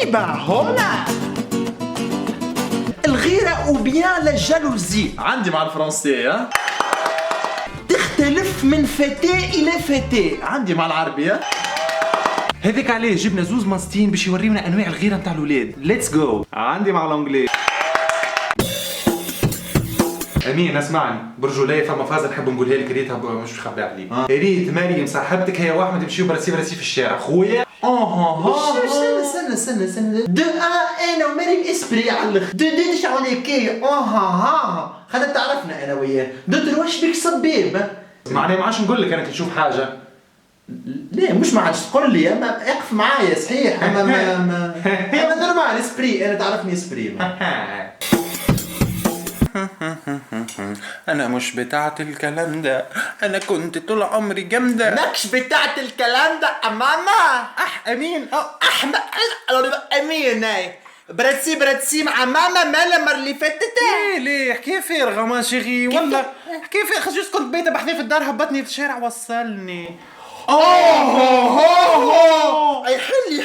غريبة هنا. الغيرة أو بيان لا جالوزي عندي مع الفرنسية ها. تختلف من فتاة إلى فتاة. عندي مع العربية. هذاك عليه جبنا زوز ماستين باش يوريونا انواع الغيره نتاع الاولاد. ليتس جو. عندي مع الانجليزي. امين اسمعني، برجوليه فما فازه نحب نقولها لك، ريتها مش نخبي عليك. ريت مريم صاحبتك هي واحمد تمشيو براسي في الشارع خويا. استنى دو انا ومريم اسبري على الاخر. دو ديش عليك خلينا تعرفنا انا وياه. دو تروش بيك صبيب. معناها ما عادش نقول لك انا كي تشوف حاجه. ليه مش ما عادش تقول لي اما اقف معايا صحيح. اما ما نورمال اسبري. انا تعرفني اسبري. انا مش بتاعت الكلام ده، انا كنت طول عمري جامده. ماكش بتاعت الكلام ده ماما. امين احمد امين. براتسي مع ماما مالا المره اللي فاتت. ليه حكايه فارغه ما شيغي ولا حكايه فارغه. خرجت كنت بايته بحذايا في الدار، هبطني في الشارع وصلني.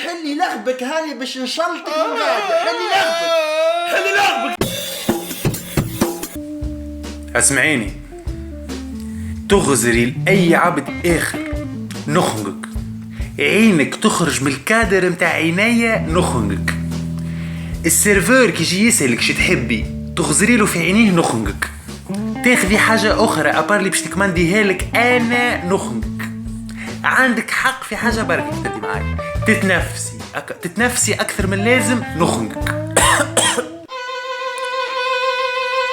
حلي لغبك هاني باش نشلطك من بعد. حلي لغبك. اسمعيني، تغزري لأي عبد آخر نخنقك، عينك تخرج من الكادر متاع عينيا نخنقك، السيرفور كي يجي يسألك شي تحبي تغزري له في عينيه نخنقك، تاخذي حاجة أخرى أبارلي باش تكمنديها لك أنا نخنقك، عندك حق في حاجة برك تدي معايا، تتنفسي أكثر من لازم نخنقك.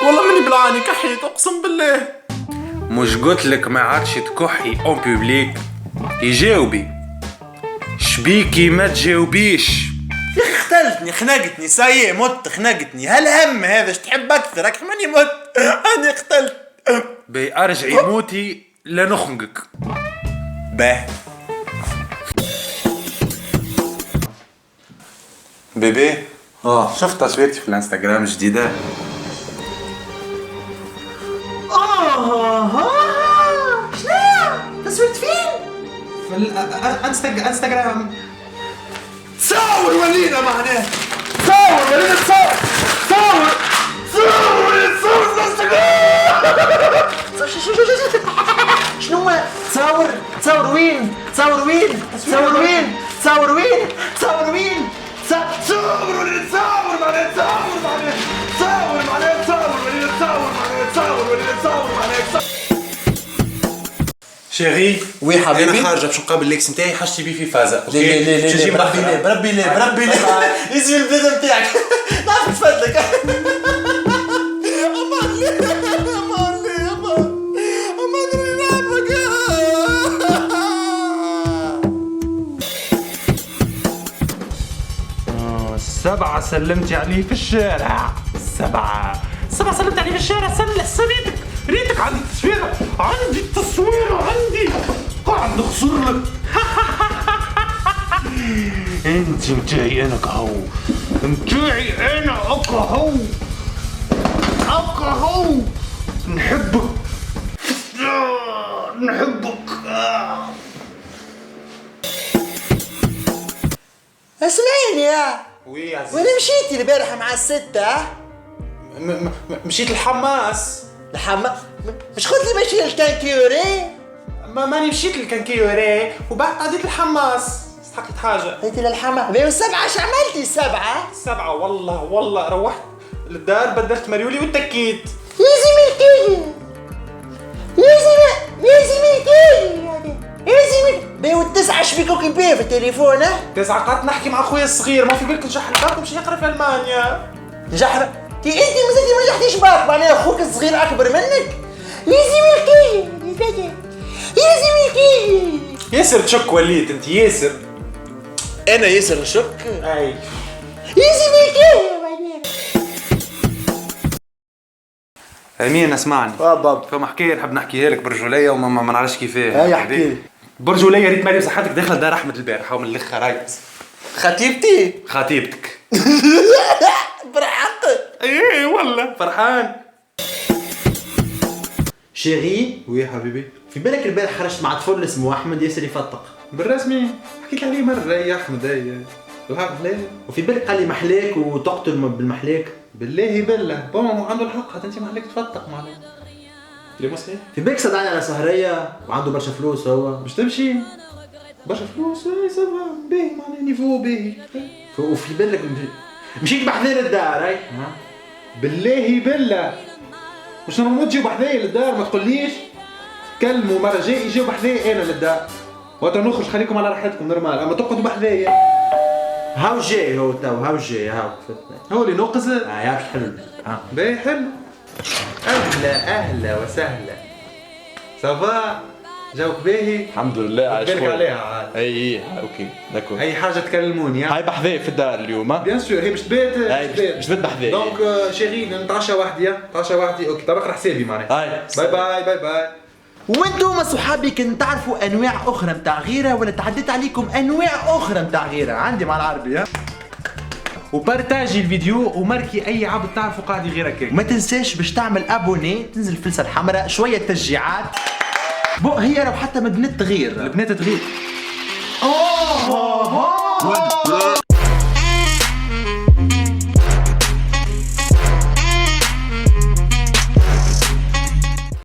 والله ماني بلعاني كحيت اقسم بالله. مش قلتلك ما عادش تكحي اون بوبليك؟ يجاوبي شبيكي ما تجاوبيش. يا اخي اختلتني خنقتني سايي مت خنقتني. هل هم هذا اش تحب اكثر؟ راك ماني مت انا اختلت. ارجعي موتي لا نخنقك. باه بيبي شفت تصويرتي في الانستغرام جديدة؟ شنو تصويرت فين؟ في الانستغرام. تصور ولينا معناه. شنو هو؟ تصور وين؟ شيري وي حبيبي. انا خارجه باش نقابل الاكس نتاعي حاجتي بيه في فازه. ليه بربي ليه يزي البيضه نتاعك. نعرف نتفدلك. سبعة سلمتي عليه في الشارع. سبعة سلمت عليه في الشارع. ريتك عندي التصوير عندي قاعد نخسر لك. انت متاعي انا كهو نحبك. اسمعيني يا وي عزيز. وين مشيتي البارحة مع الستة؟ مشيت الحماس. مش قلت لي ماشي للكانكيوري؟ ماني مشيت للكانكيوري وبعد عديت الحماس. استحقت حاجة. قلت للحمام. بيو السبعة اش عملتي السبعة؟ 7 والله روحت للدار بدلت مريولي واتكيت. بيو التسعة شبيكوك بيه في التليفون. 9 قعدت نحكي مع خويا الصغير، ما في بالك نجح الباك ومشي يقرا في المانيا. نجح انت مازلتي ما نجحتيش باك. معناها اخوك الصغير اكبر منك. لازم الكي. ياسر تشك وليت انت ياسر. انا ياسر نشك. اي لازم الكي. امين اسمعني. بابا فما حكايه نحب نحكيها لك برجوليه وما نعرفش كيفاه. هيا احكي لي. برجوليه ريت مريم صحتك داخله دار احمد البارحه ومن الاخر رايت خطيبتك. فرحت. ايه والله فرحان. شيري وي حبيبي. في بالك البارح خرجت مع طفل اسمه احمد ياسر يفتق؟ بالرسمي حكيت عليه مره يا احمد. الحق بالله. وفي بالك قال لي محلاك وتقتل بالمحلاك. بالله بالله بابا هو عنده الحق، حتى انت ما عليك تفتق معنا. كلامه صحيح. في بالك صدعني على سهرية وعنده برشا فلوس هو. باش تمشي برشا فلوس اي سافا باهي معناها نيفو باهي. وفي بالك مشيت بحذير الدار هاي. بالله بالله مش نموت تجيب حذايا للدار، ما تقوليش كلموا مرة جاي يجيب حذايا انا للدار، وقت نخرج خليكم على راحتكم نورمال، اما تقعدوا بحذايا. هاو جاي هو تو هاو جاي هاو فتنا. هو اللي نقز. يا حلو. باهي حلو. اهلا وسهلا. سافا جوك باهي؟ الحمد لله عايش بالك فوق. عليها عاد. اي اوكي داكور. اي حاجه تكلموني. هاي بحذاء في الدار اليوم ها؟ بيان سور هي باش تبات. هاي باش تبات بحذاء. دونك شيري نتعشى وحدي. نتعشى وحدي اوكي طب اقرا حسابي معناها. هاي باي باي باي باي. وانتم صحابي كنت تعرفوا انواع اخرى متاع غيره ولا تعديت عليكم انواع اخرى متاع غيره؟ عندي مع العربي ها. وبارتاجي الفيديو وماركي اي عبد تعرفوا قاعد غير هكاك. ما تنساش باش تعمل ابوني، تنزل الفلسه الحمراء شويه تشجيعات. هي لو حتى ما بنت تغير البنات تغير. اوه